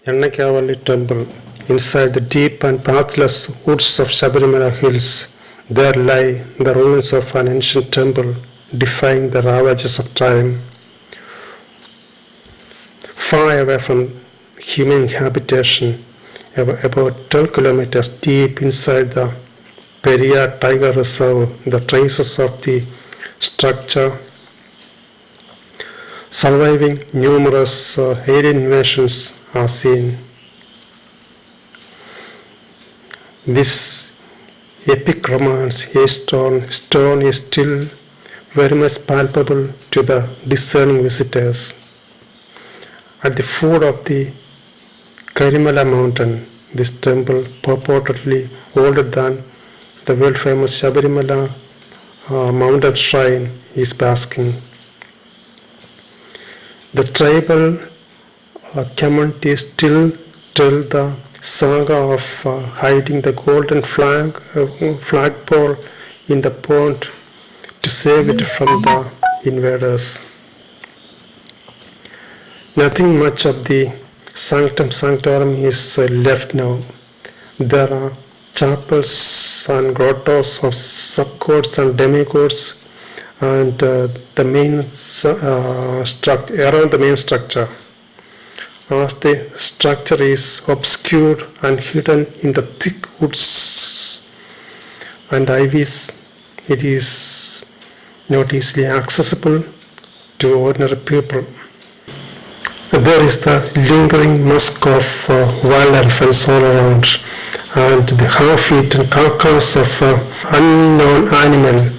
Ennackavally Temple. Inside the deep and pathless woods of Sabarimala hills, there lie the ruins of an ancient temple, defying the ravages of time. Far away from human habitation, about 12 kilometers deep inside the Periyar Tiger Reserve, the traces of the structure surviving numerous alien invasions are seen. This epic romance stone is still very much palpable to the discerning visitors. At the foot of the Karimala mountain, this temple, purportedly older than the world famous Sabarimala mountain shrine, is basking. The tribal community still tell the saga of hiding the golden flagpole in the pond to save it from the invaders. Nothing much of the sanctum sanctorum is left now. There are chapels and grottos of subgods and demigods and the main around the main structure. As the structure is obscured and hidden in the thick woods and ivies, it is not easily accessible to ordinary people. There is the lingering musk of wild elephants all around, and the half-eaten carcass of an unknown animal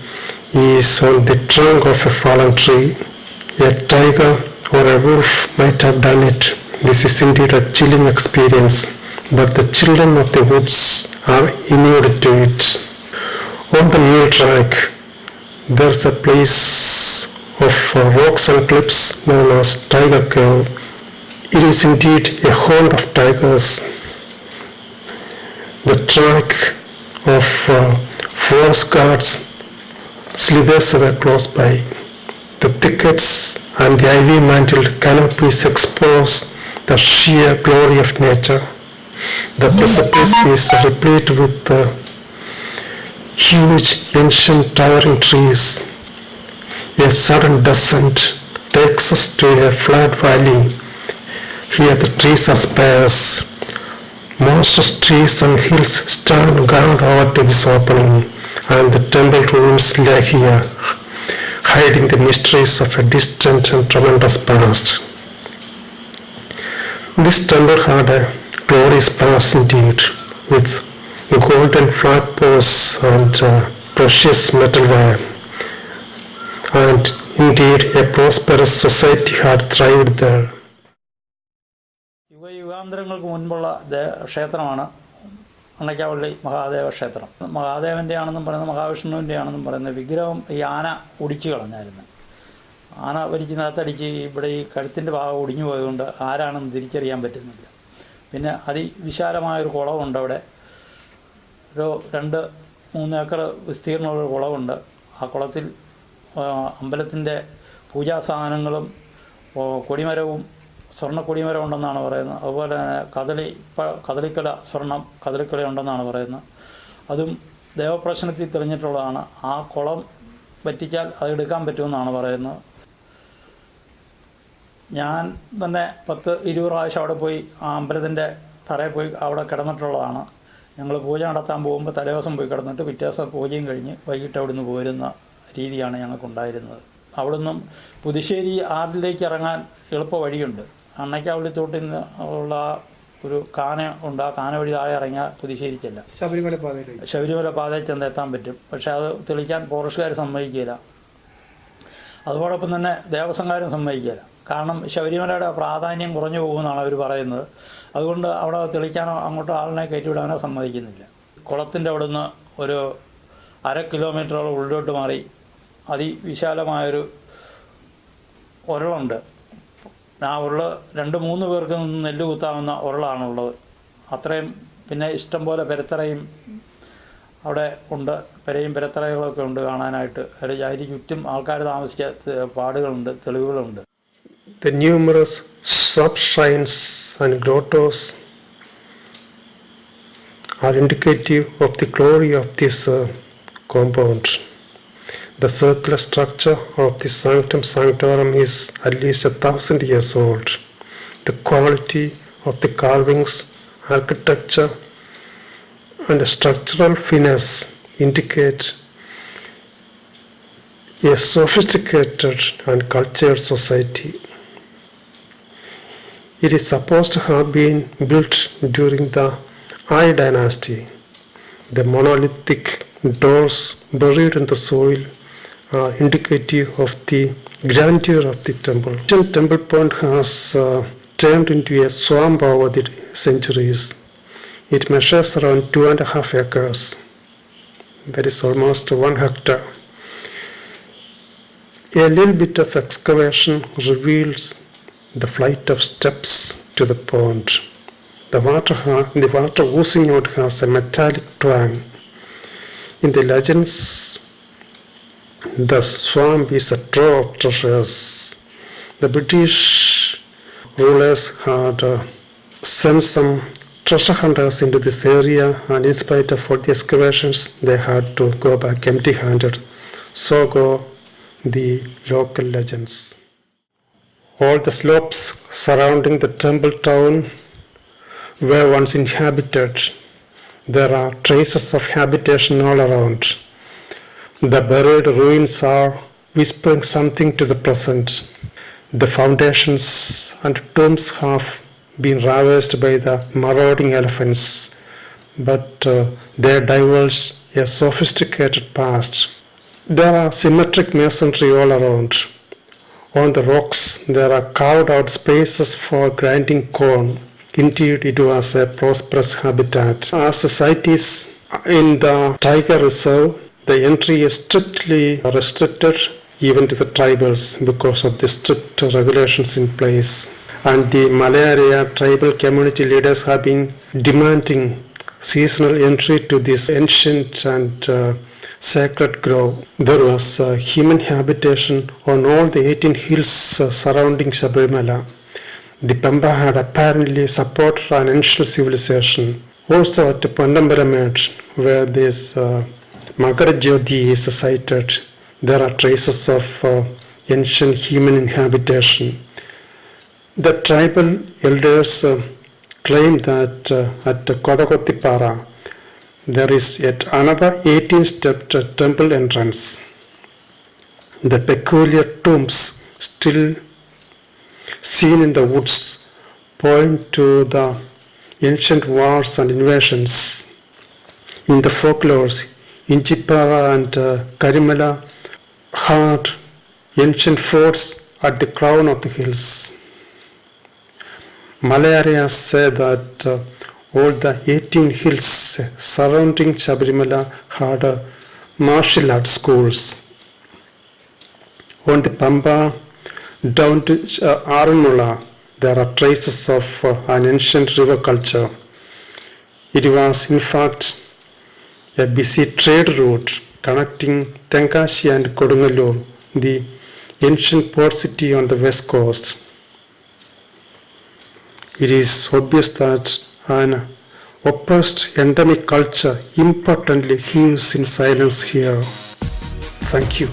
is on the trunk of a fallen tree. A tiger or a wolf might have done it. This is indeed a chilling experience, but the children of the woods are immune to it. On the mule track, there's a place of rocks and cliffs known as Tiger Cave. It is indeed a haunt of tigers. The track of forest guards slithers away close by. The thickets and the ivy-mantled canopies expose the sheer glory of nature. The precipice is replete with huge, ancient, towering trees. A sudden descent takes us to a flat valley. Here the trees are sparse. Monstrous trees and hills stand guard over to this opening, and the temple ruins lie here, hiding the mysteries of a distant and tremendous past. This temple had a glorious past indeed, with golden flagpoles and precious metal wire. And indeed a prosperous society had thrived there. യുഗാന്തരങ്ങൾക്ക് മുൻപുള്ള ക്ഷേത്രമാണ് അന്നക്കാവള്ളി മഹാദേവ ക്ഷേത്രം. മഹാദേവൻ്റെ ആണെന്നും പറയുന്നത് മഹാവിഷ്ണുവിൻ്റെ ആണെന്നും പറയുന്നത് വിഗ്രഹം ഈ ആന ഒടിച്ചു കളഞ്ഞായിരുന്നു. ആന വലിച്ച് നിലത്തടിച്ച് ഇവിടെ ഈ കഴുത്തിൻ്റെ ഭാഗം ഒടിഞ്ഞു പോയതുകൊണ്ട് ആരാണെന്ന് തിരിച്ചറിയാൻ പറ്റുന്നില്ല. പിന്നെ അതിവിശാലമായൊരു കുളമുണ്ട് അവിടെ. ഒരു 2-3 ഏക്കർ വിസ്തീർണമുള്ളൊരു കുളമുണ്ട്. ആ കുളത്തിൽ അമ്പലത്തിൻ്റെ പൂജാ സാധനങ്ങളും കൊടിമരവും സ്വർണ്ണ കൊടിമരം ഉണ്ടെന്നാണ് പറയുന്നത്. അതുപോലെ തന്നെ കദളിക്കല കദളിക്കല ഉണ്ടെന്നാണ് പറയുന്നത്. അതും ദേവപ്രശ്നത്തിൽ തെളിഞ്ഞിട്ടുള്ളതാണ്. ആ കുളം വറ്റിച്ചാൽ അത് എടുക്കാൻ പറ്റുമെന്നാണ് പറയുന്നത്. ഞാൻ തന്നെ 10-20 പ്രാവശ്യം അവിടെ പോയി ആ അമ്പലത്തിൻ്റെ തറയിൽ പോയി അവിടെ കിടന്നിട്ടുള്ളതാണ്. ഞങ്ങൾ പൂജ നടത്താൻ പോകുമ്പോൾ തലേദിവസം പോയി കിടന്നിട്ട് പിറ്റേ ദിവസം പൂജയും കഴിഞ്ഞ് വൈകിട്ട് അവിടെ നിന്ന് പോരുന്ന രീതിയാണ് ഞങ്ങൾക്കുണ്ടായിരുന്നത്. അവിടെ നിന്നും പുതുശ്ശേരി ആറിലേക്ക് ഇറങ്ങാൻ എളുപ്പ വഴിയുണ്ട്. അന്നക്കാവള്ളി തോട്ടിൽ നിന്ന് ഉള്ള ഒരു കാന ഉണ്ട്. ആ കാന വഴി താഴെ ഇറങ്ങിയാൽ പുതുശ്ശേരി ചെല്ലാം. ശബരിമല പാതയിൽ ചെന്നെത്താൻ പറ്റും. പക്ഷേ അത് തെളിക്കാൻ ഫോറസ്റ്റുകാർ സമ്മതിക്കില്ല. അതോടൊപ്പം തന്നെ ദേവസ്വംകാരും സമ്മതിക്കില്ല. കാരണം ശബരിമലയുടെ പ്രാധാന്യം കുറഞ്ഞു പോകുമെന്നാണ് അവർ പറയുന്നത്. അതുകൊണ്ട് അവിടെ തെളിക്കാനോ അങ്ങോട്ടോ ആളിനെ കയറ്റിവിടാനോ സമ്മതിക്കുന്നില്ല. കുളത്തിൻ്റെ അവിടെ നിന്ന് ഒരു 1/2 കിലോമീറ്ററോളം ഉള്ളിലോട്ട് മാറി അതിവിശാലമായൊരു ഉരുളുണ്ട്. ആ ഉരുള് 2-3 പേർക്ക് നിന്ന് നെല്ല് കുത്താവുന്ന ഉരുളാണുള്ളത്. അത്രയും പിന്നെ ഇഷ്ടംപോലെ പെരത്തറയും അവിടെ ഉണ്ട്. പെരയും പെരത്തറകളൊക്കെ ഉണ്ട് കാണാനായിട്ട്. അതിന് ചുറ്റും ആൾക്കാർ താമസിച്ച പാടുകളുണ്ട്, തെളിവുകളുണ്ട്. The numerous sub-shrines and grottos are indicative of the glory of this compound. The circular structure of the Sanctum Sanctorum is at least 1,000 years old. The quality of the carvings, architecture, and structural finesse indicate a sophisticated and cultured society. It is supposed to have been built during the I dynasty. The monolithic doors buried in the soil are indicative of the grandeur of the temple. The temple point has turned into a swamp over the centuries. It measures around 2.5 acres. That is almost 1 hectare. A little bit of excavation reveals the flight of steps to the pond. The water oozing out has a metallic twang. In the legends, the swamp is a trove of treasures. The British rulers had sent some treasure hunters into this area, and in spite of all the excavations, they had to go back empty-handed. So go the local legends. All the slopes surrounding the temple town were once inhabited. There are traces of habitation all around. The buried ruins are whispering something to the present. The foundations and tombs have been ravaged by the marauding elephants, but they divulge a sophisticated past. There are symmetric masonry all around. On the rocks there are carved out spaces for grinding corn. Indeed, it was a prosperous habitat. As the site is in the tiger reserve, the entry is strictly restricted even to the tribals because of the strict regulations in place. And the Malaria tribal community leaders have been demanding seasonal entry to this ancient and sacred grove. There was human habitation on all the 18 hills surrounding Sabarimala. The Pamba had apparently supported an ancient civilization. Also at Pandambaramad, where this Magarajyoti is sited, there are traces of ancient human habitation. The tribal elders claim that at Kodakotipara there is yet another 18-stepped temple entrance. The peculiar tombs still seen in the woods point to the ancient wars and invasions. In the folklores, Inchipara and Karimala had ancient forts at the crown of the hills. Malayarians say that all the 18 hills surrounding Sabarimala had martial arts schools. On the Pamba down to Aranmula, there are traces of an ancient river culture. It was in fact a busy trade route connecting Tenkasi and Kodungalur, the ancient port city on the west coast. It is obvious that an oppressed endemic culture importantly heaves in silence here. Thank you.